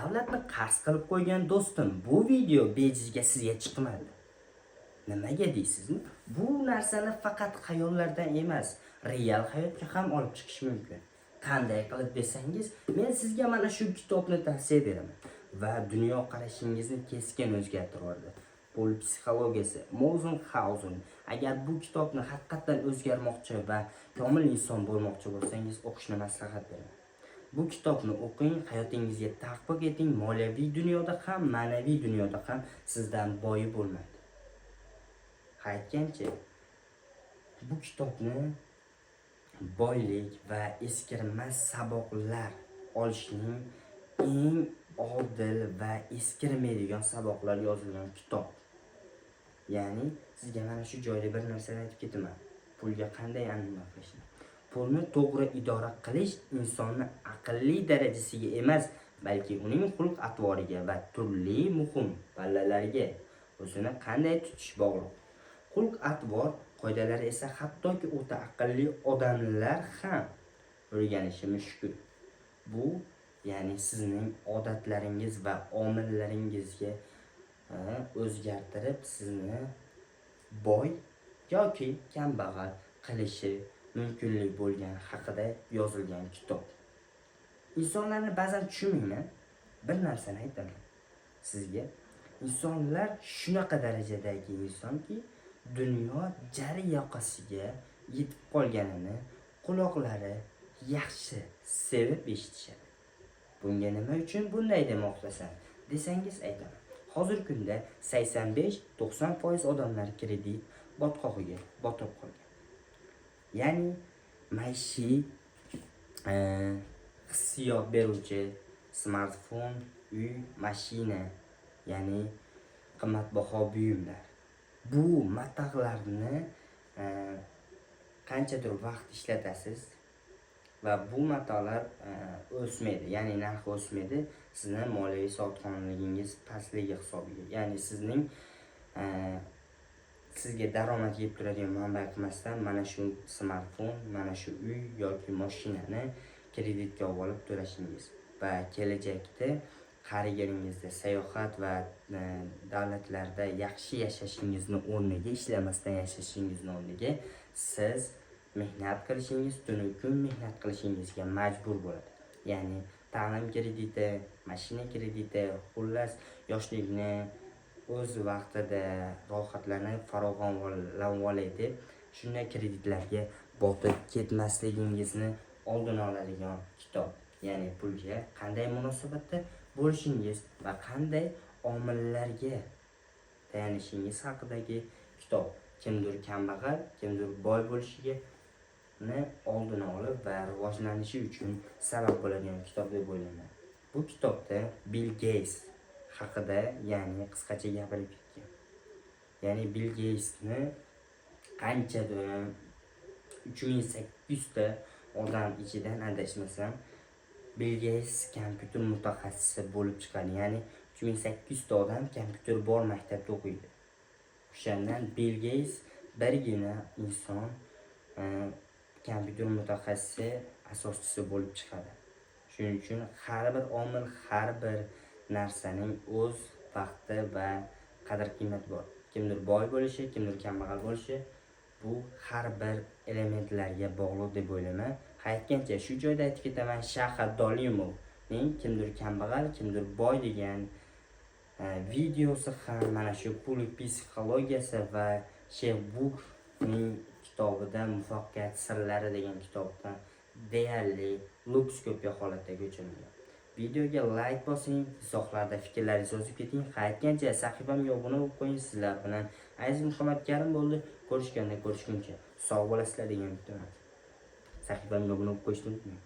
davlatni qarz qilib qo'ygan do'stim, bu video bejizga sizga chiqmadi. Nimaga deysizmi? Bu narsani faqat xayollardan emas, real hayotga ham olib chiqish mumkin. Qanday qilib desangiz, men sizga mana shu kitobni tavsiya beraman va dunyo qarashingizni keskin o'zgartiradi. Pul psixologiyasi, Mauthausen. Agar bu kitobni haqiqatan o'zgarmoqchi va komil inson bo'lmoqchi bo'lsangiz, o'qishni maslahat beraman. Bu kitobni o'qing, hayotingizga tatbiq eting, moliyaviy dunyoda ham, ma'naviy dunyoda ham sizdan boyi bo'lmaydi. Aytgancha, bu kitobni boylik va eskirmas saboqlar olishning eng odil va eskirmaydigan saboqlar yozilgan kitob. Ya'ni sizga mana shu joyda bir narsani aytib ketaman. Pulga qanday andoq qilishni. Pulni to'g'ri idora qilish insonni aqlli darajasiga emas, balki uning xulq-atvoriga va turli muhim pallalarga o'zini qanday tutish bog'liq. Xulq-atvor qoidalari esa hattoki o'ta aqlli odamlar ham o'rganishi mushkul. Bu ya'ni sizning odatlaringiz va omillaringizga o'zgartirib sizni boy yoki kambag'al qilishi mumkinlik bo'lgan haqida yozilgan kitob. İnsanlarni ba'zan tushunmayman. Bir narsani aytaman sizga. İnsanlar shunaqa darajadagi insonki, dunyo jari yoqasiga yetib qolganini quloqlari yaxshi sevib eshitishadi. Bunga nima uchun bunday demoqdasan desangiz aytaman. Hozirgi kunda 85-90% odamlar kredit botqog'iga botib qolgan. Ya'ni maishiy hissiyot beruvchi smartfon, uy, mashina, ya'ni qimmatbaho buyumlar. Bu matolarni qanchadir vaqt ishlatasiz va bu matolar o'smaydi, ya'ni narxi o'smaydi, sizning moliyaviy savodxonligingiz pastligi hisobiga. Ya'ni sizning sizga daromad kelib turadigan manba qilmasdan mana shu smartfon, mana shu uy yoki mashinani kreditga olib to'lashingiz va kelajakda qariganingizda sayohat va davlatlarda yaxshi yashashingizni o'rniga, ishlamasdan yashashingizni o'rniga siz mehnat qilishingiz, tunu kun mehnat qilishingizga majbur bo'ladi. Ya'ni ta'lim krediti, mashina krediti, xullas yoshlikni o'z vaqtida rohatlanib, farog'onlanib olay deb shunday kreditlarga botib ketmasligingizni oldini oladigan kitob. Ya'ni pulga qanday munosabatda bo'lishingiz va qanday omillarga tayanishingiz haqidagi kitob. Kimdir kambag'al, kimdir boy bo'lishiga oldini olib va rivojlanishi uchun sabab bo'ladigan kitob deb o'ylayman. Bu kitobda Bill Gates haqida, ya'ni qisqacha gapirib ketgan. Ya'ni Bill Gatesni qanchadir 3800 ta odam ichidan adashmasam Bill Gates kompyuter mutaxassisi bo'lib chiqadi. Ya'ni 3800 ta odam kompyuter bor maktabda o'qiydi. O'shandan Bill Gates birgina inson kompyuter mutaxassisi, asoschisi bo'lib chiqadi. Shuning uchun har bir omil, har bir narsaning o'z vaqti va qadr-qiymati bor. Kimdir boy bo'lishi, kimdir kambag'al bo'lishi, bu har bir elementlarga bog'liq deb o'ylayman. Aytgancha shu joyda aytib ketaman, Shahar Dolimovning kimdir kambag'al, kimdir boy degan videosi ham mana shu pul psixologiyasi va Shevbukning kitobida Muvaffaqiyat sirlari degan kitobdan deyarli luks ko'pya holatda ko'chirilgan. Videoga like bosing, izohlarda fikrlaringizni yozib keting. Aytgancha sahifamga obuna bo'lib qo'ying. Sizlar bilan Aziz Muhammad Karim bo'ldi. Ko'rishganda ko'rishguncha sog' bo'lasizlar degan umiddaman. Sahifamga obuna bo'lib qo'yishni unutmang.